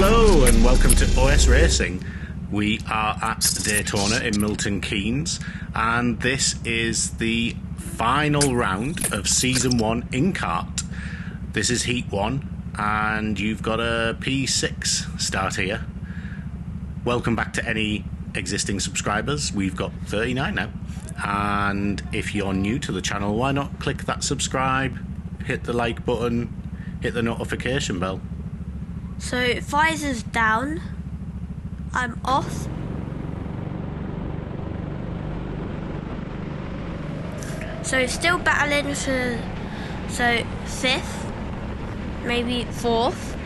Hello and welcome to OS Racing. We are at Daytona in Milton Keynes, and this is the final round of Season 1 InKart. This is Heat 1, and you've got a P6 start here. Welcome back to any existing subscribers. We've got 39 now, and if you're new to the channel, why not click that subscribe, hit the like button, hit the notification bell. So visor's down, I'm off. So still battling for, so 5th, maybe 4th.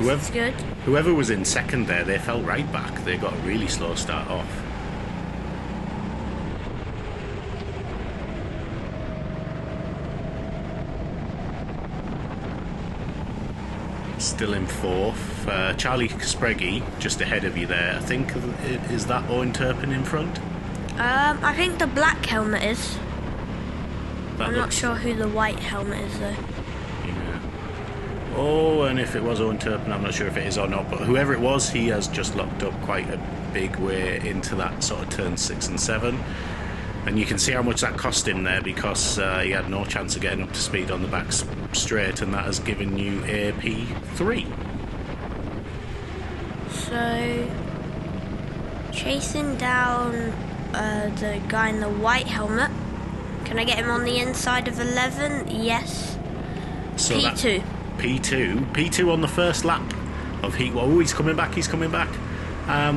That's good. Whoever was in second there, they fell right back. They got a really slow start off. Still in 4th. Charlie Spreggy just ahead of you there. I think, is that Owen Turpin in front? I think the black helmet is. That I'm not sure who the white helmet is though. Yeah. Oh, and if it was Owen Turpin, I'm not sure if it is or not, but whoever it was, he has just locked up quite a big way into that sort of turn 6 and 7. And you can see how much that cost him there, because he had no chance of getting up to speed on the back straight, and that has given you a P3. So, chasing down the guy in the white helmet. Can I get him on the inside of 11? Yes. So P2. P2 on the first lap of Heat 1. Oh, he's coming back, we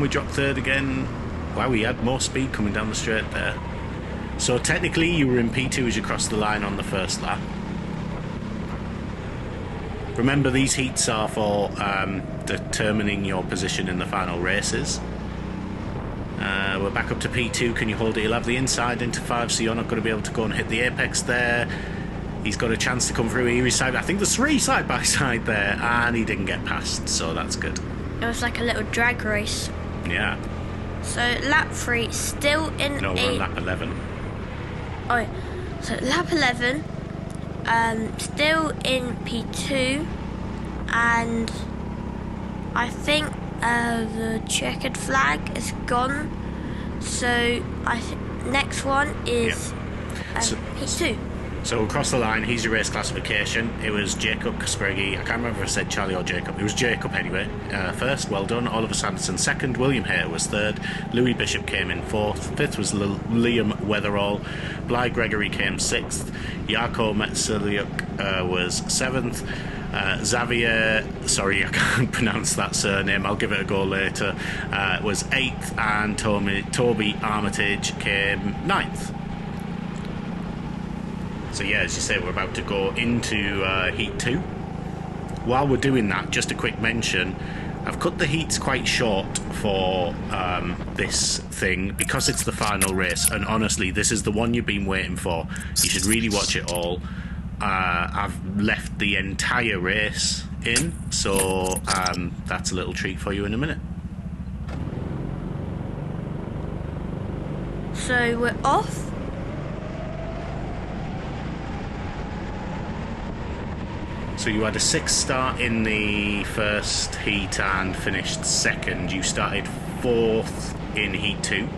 dropped 3rd again. Wow, he had more speed coming down the straight there. So technically you were in P2 as you crossed the line on the first lap. Remember, these heats are for determining your position in the final races. We're back up to P2. Can you hold it? You'll have the inside into 5, so you're not going to be able to go and hit the apex there. He's got a chance to come through Erie's side. I think there's 3 side by side there, and he didn't get past, so that's good. It was like a little drag race. Yeah. So lap 3, still in No, we're on lap 11. Oh, so lap 11, still in P2, and I think the checkered flag is gone. So next one is P2. So across the line, here's your race classification. It was Jacob Kaspregui. I can't remember if I said Charlie or Jacob. It was Jacob anyway. First, well done. Oliver Sanderson second. William Hayter was 3rd. Louis Bishop came in 4th. 5th was Liam Weatherall. Bly Gregory came 6th. Jarko Metzeljuk was 7th. Xavier, sorry, I can't pronounce that surname, I'll give it a go later, was 8th, and Toby Armitage came 9th. So yeah, as you say, we're about to go into Heat 2. While we're doing that, just a quick mention, I've cut the heats quite short for this thing, because it's the final race, and honestly, this is the one you've been waiting for. You should really watch it all. I've left the entire race in, so that's a little treat for you in a minute. So we're off. So you had a 6th start in the first heat and finished 2nd. You started 4th in Heat 2.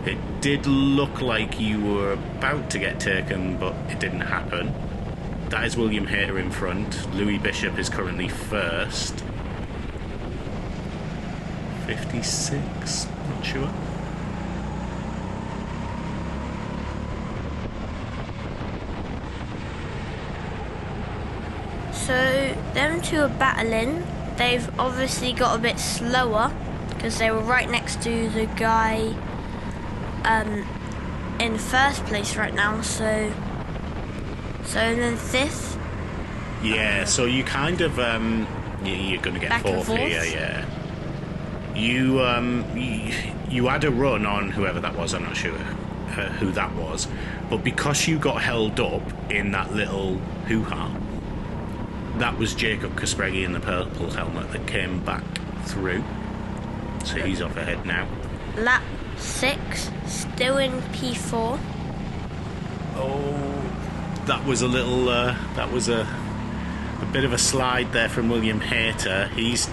It did look like you were about to get taken, but it didn't happen. That is William Hayter in front. Louis Bishop is currently 1st. 56, not sure. So them two are battling. They've obviously got a bit slower because they were right next to the guy in 1st place right now. So then 5th. Yeah. So you kind of you're going to get 4th here. Yeah. You had a run on whoever that was. I'm not sure who that was, but because you got held up in that little hoo-ha, that was Jacob Kaspregui in the purple helmet that came back through. So he's off ahead now. Lap 6, still in P4. Oh, that was a little, that was a bit of a slide there from William Hayter. He's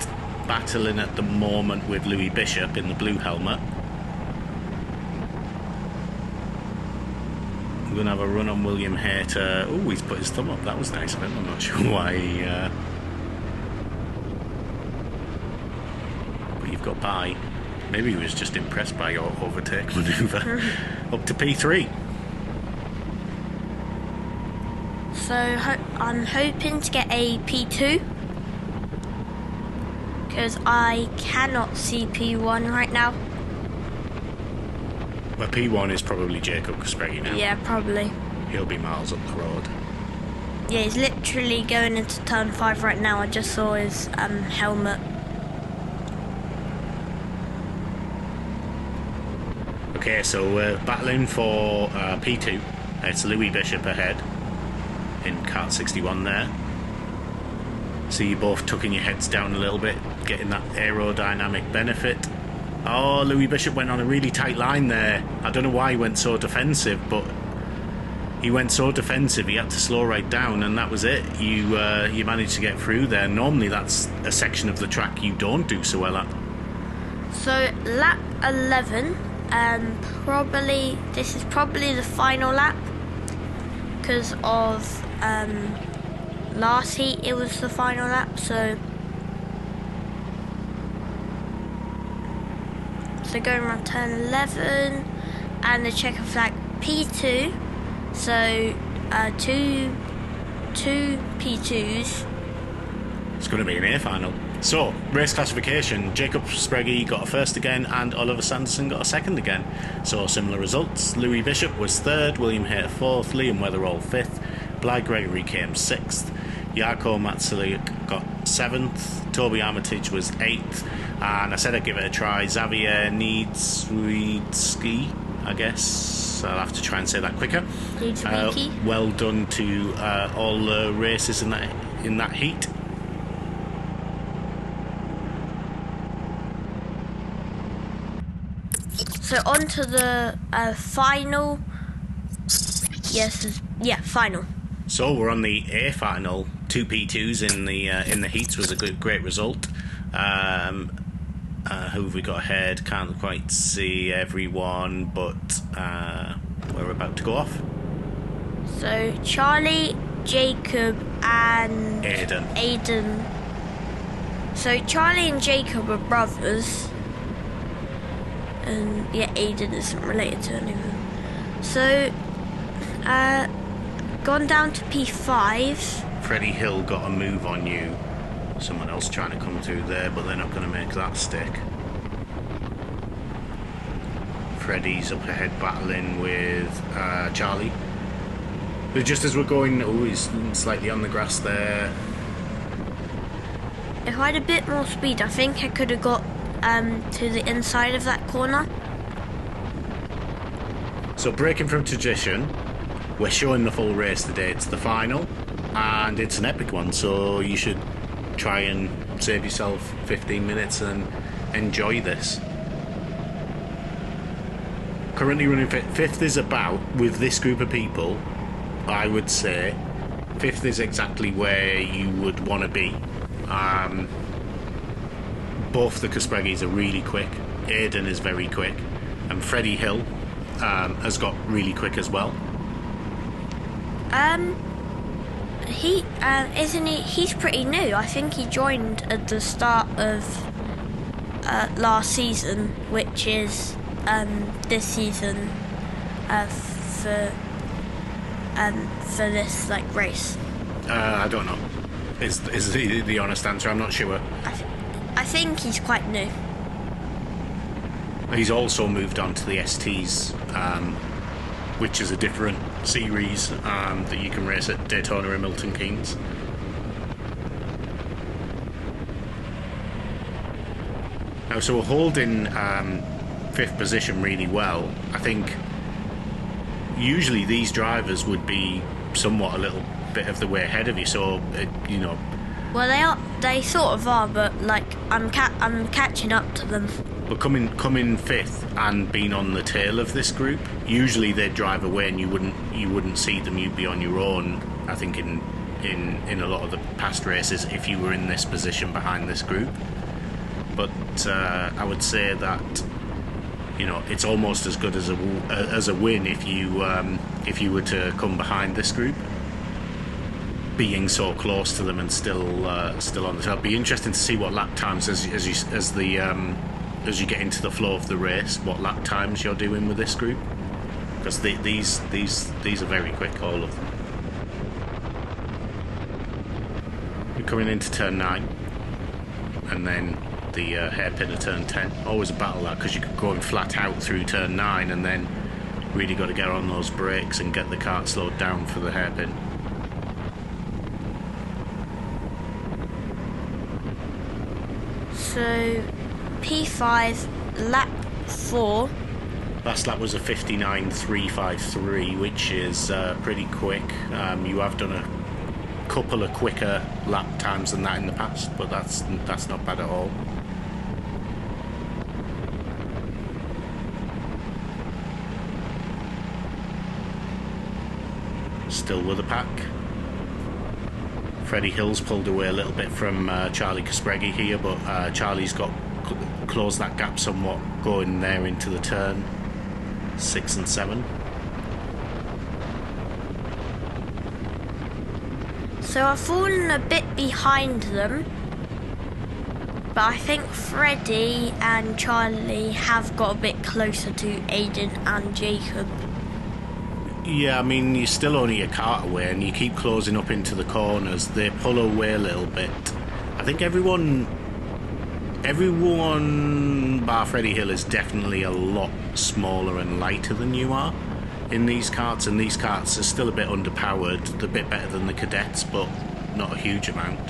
battling at the moment with Louis Bishop in the blue helmet. We're going to have a run on William Hayter. Oh, he's put his thumb up. That was nice of him. I'm not sure why he... But you've got by. Maybe he was just impressed by your overtake manoeuvre. Up to P3. So I'm hoping to get a P2. Because I cannot see P1 right now. Well, P1 is probably Jacob Caspregui now. Yeah, probably. He'll be miles up the road. Yeah, he's literally going into turn 5 right now. I just saw his helmet. Okay, so we're battling for P2. It's Louis Bishop ahead in Kart 61 there. So you're both tucking your heads down a little bit, getting that aerodynamic benefit. Oh, Louis Bishop went on a really tight line there. I don't know why he went so defensive, but he went so defensive he had to slow right down, and that was it. You managed to get through there. Normally that's a section of the track you don't do so well at. So lap 11, this is probably the final lap, because of last heat it was the final lap, so going around turn 11 and the checker flag P2, so two P2s. It's going to be an A final. So, race classification, Jacob Caspregui got a first again and Oliver Sanderson got a second again. So similar results. Louis Bishop was third, William Hayter fourth, Liam Weatherall fifth, Bly Gregory came sixth, Jarko Matsulik got 7th, Toby Armitage was 8th, and I said I'd give it a try. Xavier Nietzsky, I guess. I'll have to try and say that quicker. Well done to all the races in that heat. So on to the final. Final. So we're on the A final. 2 P2s in the heats was a great result. Who have we got ahead? Can't quite see everyone, but we're about to go off. So Charlie, Jacob, and Aiden. So Charlie and Jacob are brothers, and yeah, Aiden isn't related to anyone. So gone down to P5. Freddie Hill got a move on you. Someone else trying to come through there, but they're not going to make that stick. Freddie's up ahead battling with Charlie. But just as we're going, he's slightly on the grass there. If I had a bit more speed, I think I could have got to the inside of that corner. So breaking from tradition, we're showing the full race today. It's the final, and it's an epic one, so you should try and save yourself 15 minutes and enjoy this. Currently running fifth is about, with this group of people, I would say fifth is exactly where you would want to be. Both the Caspreguis are really quick. Aiden is very quick, and Freddie Hill has got really quick as well. Isn't he? He's pretty new. I think he joined at the start of last season, which is this season for this race. I don't know. Is the honest answer? I'm not sure. I think he's quite new. He's also moved on to the STs, which is a different series that you can race at Daytona and Milton Keynes. Now, so we're holding fifth position really well. I think usually these drivers would be somewhat a little bit of the way ahead of you, so you know. Well, they sort of are, but I'm catching up to them. But coming fifth and being on the tail of this group, usually they'd drive away and you wouldn't see them. You'd be on your own. I think in a lot of the past races, if you were in this position behind this group. but I would say that, you know, it's almost as good as a win if you were to come behind this group, being so close to them and still on the top. It'll be interesting to see what lap times as you get into the flow of the race, what lap times you're doing with this group, because these are very quick, all of them. You're coming into turn 9, and then the hairpin of turn 10. Always a battle, that, because you could go in flat out through turn 9 and then really got to get on those brakes and get the kart slowed down for the hairpin. So P5, lap 4. Last lap was a 59.353, which is pretty quick. You have done a couple of quicker lap times than that in the past, but that's not bad at all. Still with the pack. Freddie Hill's pulled away a little bit from Charlie Caspreghi here, but Charlie's got closed that gap somewhat going there into the turn 6 and 7. So I've fallen a bit behind them, but I think Freddie and Charlie have got a bit closer to Aiden and Jacob. Yeah, I mean, you're still only a kart away and you keep closing up into the corners. They pull away a little bit. I think everyone bar Freddie Hill is definitely a lot smaller and lighter than you are in these karts, and these karts are still a bit underpowered. They're a bit better than the cadets, but not a huge amount.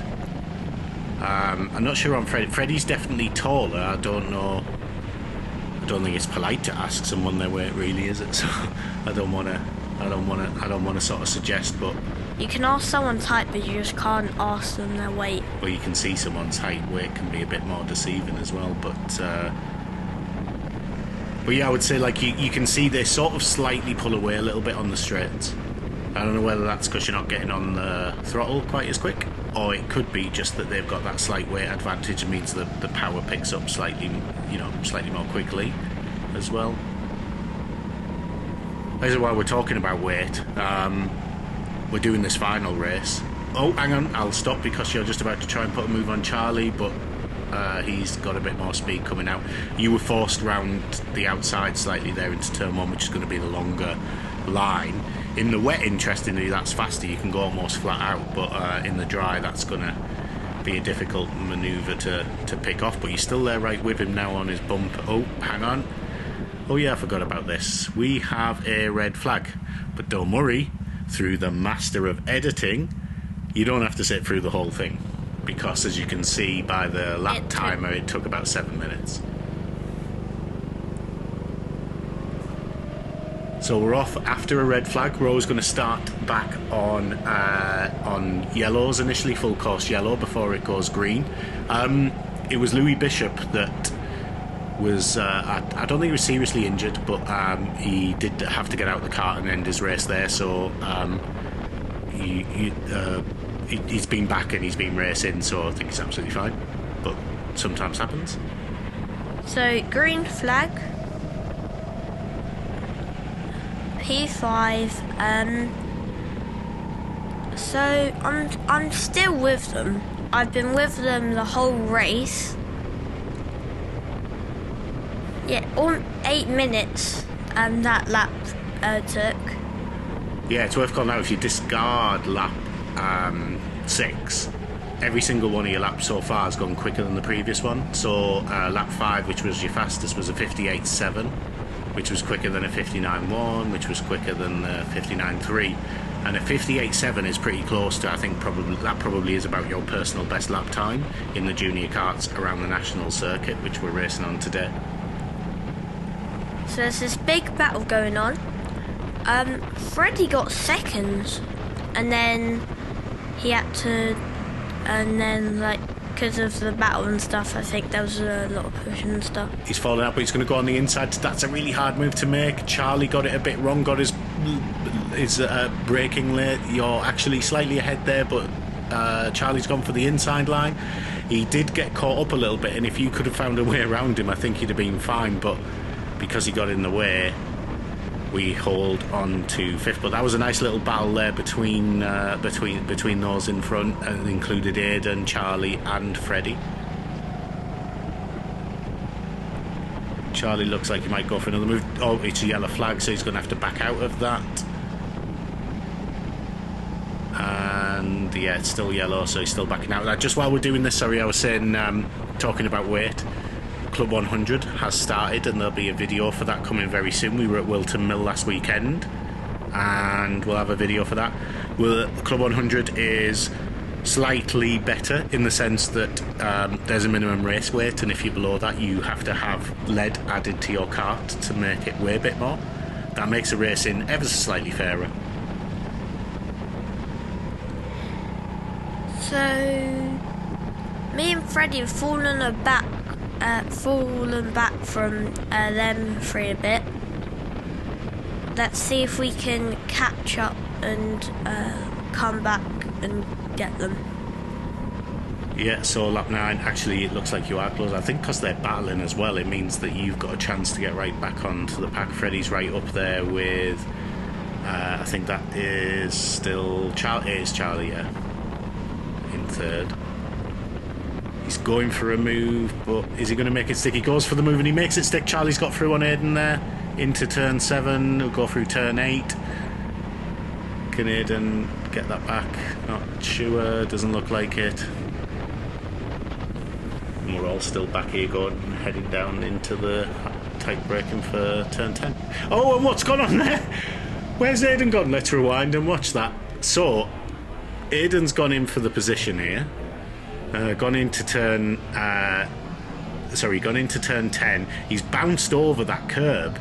I'm not sure on Freddie. Freddie's definitely taller. I don't know. I don't think it's polite to ask someone their weight, really, is it? So I don't want to sort of suggest, but You can ask someone's height, but you just can't ask them their weight. well, you can see someone's height. Weight can be a bit more deceiving as well, but yeah, I would say, like, you can see they sort of slightly pull away a little bit on the straights. I don't know whether that's because you're not getting on the throttle quite as quick, or it could be just that they've got that slight weight advantage. It means the power picks up slightly, slightly more quickly as well. This is why we're talking about weight. We're doing this final race. Oh, hang on, I'll stop because you're just about to try and put a move on Charlie, but he's got a bit more speed coming out. You were forced round the outside slightly there into turn 1, which is going to be the longer line. In the wet, interestingly, that's faster. You can go almost flat out, but in the dry, that's going to be a difficult manoeuvre to pick off. But you're still there right with him now on his bump. Oh, hang on. Oh yeah, I forgot about this. We have a red flag, but don't worry. Through the master of editing, you don't have to sit through the whole thing, because as you can see by the lap timer, it took about 7 minutes. So we're off after a red flag. We're always going to start back on yellows initially, full course yellow, before it goes green. It was Louis Bishop that was, I don't think he was seriously injured, but he did have to get out of the kart and end his race there, so he's been back and he's been racing, so I think he's absolutely fine, but sometimes happens. So green flag, P5. So I'm still with them. I've been with them the whole race. Yeah, all 8 minutes that lap took. Yeah, it's worth calling out, if you discard lap 6, every single one of your laps so far has gone quicker than the previous one. So lap 5, which was your fastest, was a 58.7, which was quicker than a 59.1, which was quicker than the 59.3. And a 58.7 is pretty close to, I think, probably is about your personal best lap time in the junior karts around the national circuit, which we're racing on today. So there's this big battle going on. Freddie got second, and then he had to, and then, like, because of the battle and stuff, I think there was a lot of pushing and stuff. He's falling out, but he's going to go on the inside. That's a really hard move to make. Charlie got it a bit wrong, got his braking late. You're actually slightly ahead there, but Charlie's gone for the inside line. He did get caught up a little bit, and if you could have found a way around him, I think he'd have been fine, but because he got in the way, we hold on to 5th. But that was a nice little battle there between those in front, and included Aidan, Charlie and Freddie. Charlie looks like he might go for another move. Oh, it's a yellow flag, so he's going to have to back out of that. And yeah, it's still yellow, so he's still backing out of that. Just while we're doing this, sorry, I was saying, talking about weight, Club 100 has started, and there'll be a video for that coming very soon. We were at Wilton Mill last weekend, and we'll have a video for that. Club 100 is slightly better in the sense that there's a minimum race weight, and if you're below that, you have to have lead added to your kart to make it weigh a bit more. That makes the racing ever so slightly fairer. So, me and Freddie have fallen back from them three a bit. Let's see if we can catch up and come back and get them. Yeah, so lap 9, actually it looks like you are close. I think because they're battling as well, it means that you've got a chance to get right back onto the pack. Freddie's right up there with, I think that is still Charlie, yeah, in 3rd. He's going for a move, but is he going to make it stick? He goes for the move and he makes it stick. Charlie's got through on Aidan there, into turn 7, we'll go through turn 8. Can Aidan get that back? Not sure, doesn't look like it. And we're all still back here going, heading down into the tight braking for turn 10. Oh, and what's gone on there? Where's Aidan gone? Let's rewind and watch that. So, Aidan's gone in for the position here. Gone into turn 10. He's bounced over that curb,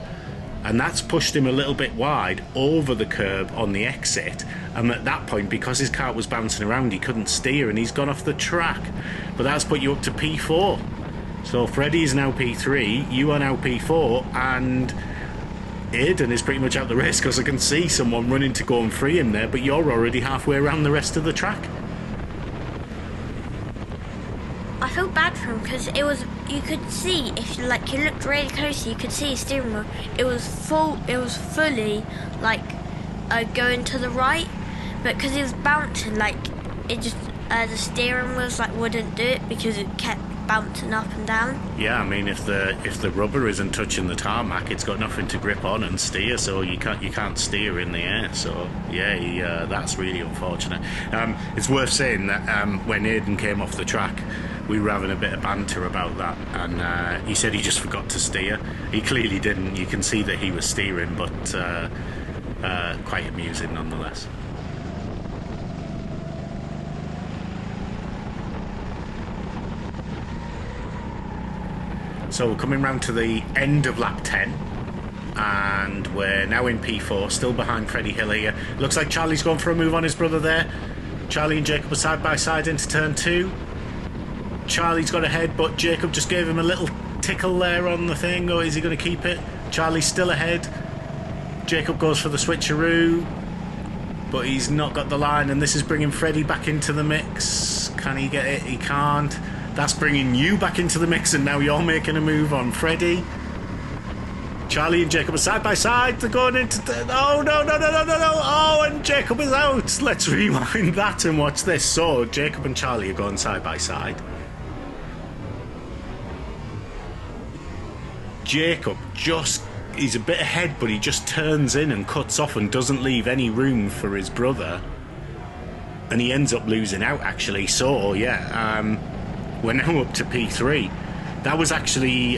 and that's pushed him a little bit wide over the curb on the exit, and at that point, because his kart was bouncing around, he couldn't steer and he's gone off the track. But that's put you up to P4. So Freddie is now P3, you are now P4, and Aidan is pretty much out the race because I can see someone running to go and free him there, but you're already halfway around the rest of the track. I feel bad for him because you could see, if you looked really closely, you could see his steering wheel. It was fully going to the right, but because he was bouncing, it just the steering wheels wouldn't do it because it kept bouncing up and down. Yeah, I mean, if the rubber isn't touching the tarmac, it's got nothing to grip on and steer, so you can't steer in the air. So yeah, that's really unfortunate. It's worth saying that when Aidan came off the track, we were having a bit of banter about that, and he said he just forgot to steer. He clearly didn't. You can see that he was steering, but quite amusing nonetheless. So we're coming round to the end of lap 10, and we're now in P4, still behind Freddie Hill here. Looks like Charlie's gone for a move on his brother there. Charlie and Jacob are side by side into turn 2. Charlie's got ahead, but Jacob just gave him a little tickle there on the thing, or is he going to keep it? Charlie's still ahead. Jacob goes for the switcheroo, but he's not got the line, and this is bringing Freddie back into the mix. Can he get it? He can't. That's bringing you back into the mix, and now you're making a move on Freddie. Charlie and Jacob are side by side. They're going into oh, no. Oh, and Jacob is out. Let's rewind that and watch this. So Jacob and Charlie are going side by side. Jacob he's a bit ahead, but he just turns in and cuts off and doesn't leave any room for his brother, and he ends up losing out actually. So yeah, we're now up to P3. That was actually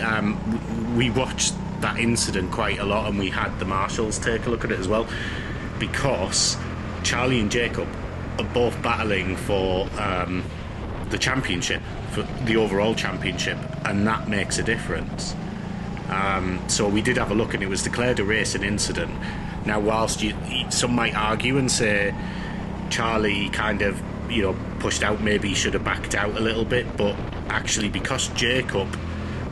we watched that incident quite a lot, and we had the marshals take a look at it as well, because Charlie and Jacob are both battling for the championship, for the overall championship, and that makes a difference. So we did have a look, and it was declared a racing incident. Now, whilst some might argue and say Charlie kind of, pushed out, maybe he should have backed out a little bit, but actually because Jacob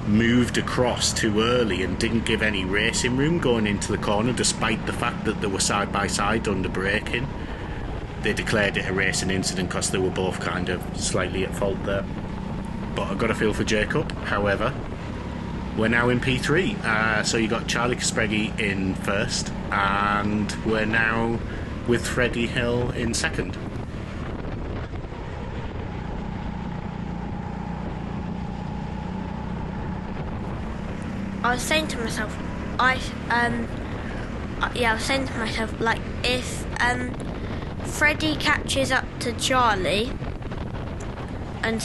moved across too early and didn't give any racing room going into the corner, despite the fact that they were side by side under braking, they declared it a racing incident because they were both kind of slightly at fault there. But I've got a feel for Jacob. However, we're now in P3, so you got Charlie Caspreghi in first, and we're now with Freddie Hill in second. I was saying to myself, I was saying to myself, like, if Freddie catches up to Charlie, and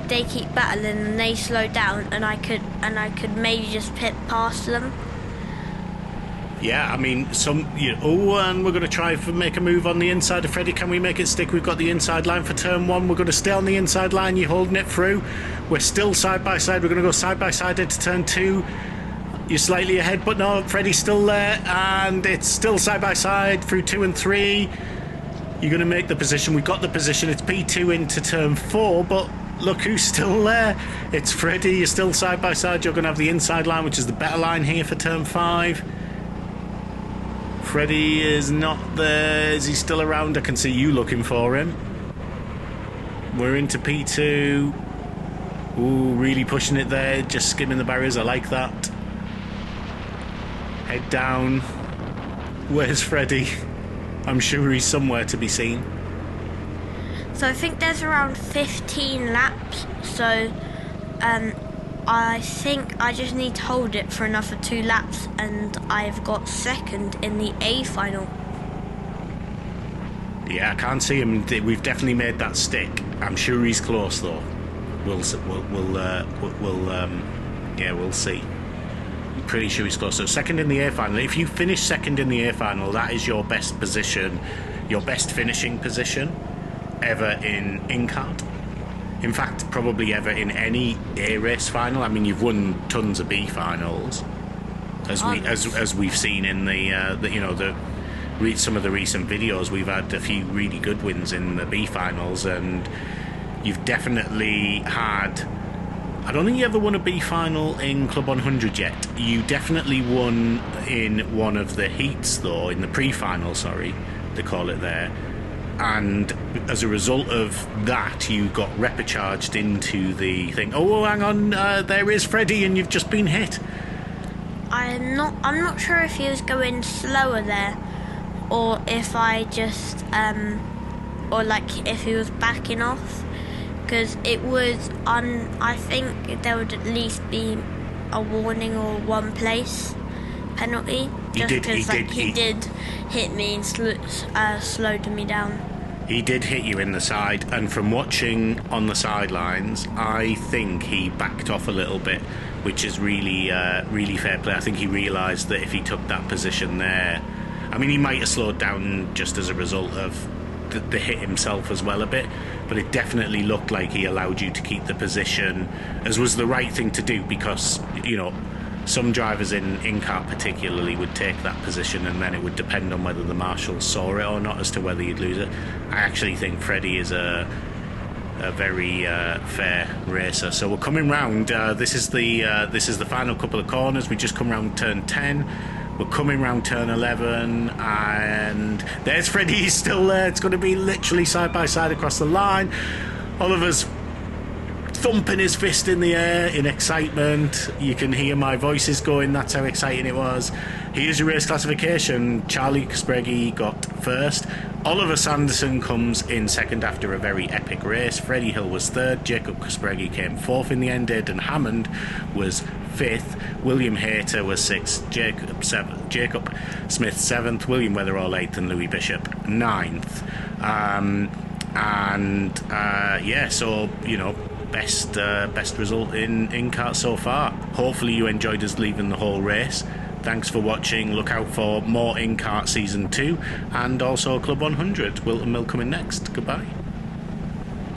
they keep battling and they slow down, and I could maybe just pit past them. Yeah, I mean, and we're going to try to make a move on the inside of Freddie. Can we make it stick? We've got the inside line for turn 1. We're going to stay on the inside line. You're holding it through. We're still side by side. We're going to go side by side into turn 2. You're slightly ahead, but no, Freddie's still there, and it's still side by side through 2 and 3. You're going to make the position. We've got the position. It's P2 into turn 4, but look who's still there. It's Freddie. You're still side by side. You're going to have the inside line, which is the better line here for turn 5. Freddie is not there. Is he still around? I can see you looking for him. We're into P2. Ooh, really pushing it there. Just skimming the barriers. I like that. Head down. Where's Freddie? I'm sure he's somewhere to be seen. So I think there's around 15 laps. So I think I just need to hold it for another 2 laps, and I've got second in the A final. Yeah, I can't see him. We've definitely made that stick. I'm sure he's close though. We'll see. I'm pretty sure he's close. So second in the A final. If you finish second in the A final, that is your best position, your best finishing position ever in InKart. In fact, probably ever in any A race final. I mean, you've won tons of B finals, as we've seen in some of the recent videos. We've had a few really good wins in the B finals, and you've definitely had. I don't think you ever won a B final in Club 100 yet. You definitely won in one of the heats, though, in the pre-final. Sorry, they call it there. And as a result of that, you got repcharged into the thing. Oh, hang on, there is Freddie, and you've just been hit. I'm not sure if he was going slower there, or if I just or like if he was backing off, because it was I think there would at least be a warning or 1 place penalty, just because he did hit me and slowed me down. He did hit you in the side, and from watching on the sidelines, I think he backed off a little bit, which is really fair play. I think he realised that if he took that position there, I mean, he might have slowed down just as a result of the hit himself as well a bit, but it definitely looked like he allowed you to keep the position, as was the right thing to do, because, you know, some drivers in InKart particularly would take that position, and then it would depend on whether the marshals saw it or not as to whether you'd lose it. I actually think Freddie is a very fair racer. So we're coming round. This is the final couple of corners. We just come round turn 10. We're coming round turn 11, and there's Freddie. He's still there. It's going to be literally side by side across the line. Oliver's thumping his fist in the air in excitement. You can hear my voices going, that's how exciting it was. Here's your race classification. Charlie Caspreghi got first. Oliver Sanderson comes in second after a very epic race. Freddie Hill was third. Jacob Caspreghi came fourth in the end. Aidan Hammond was fifth. William Hayter was sixth. Jacob Smith seventh. William Weatherall eighth, and Louis Bishop ninth. So, you know, best result in InKart so far. Hopefully you enjoyed us leaving the whole race. Thanks for watching. Look out for more InKart Season 2 and also Club 100. Wilton Mill coming next. Goodbye.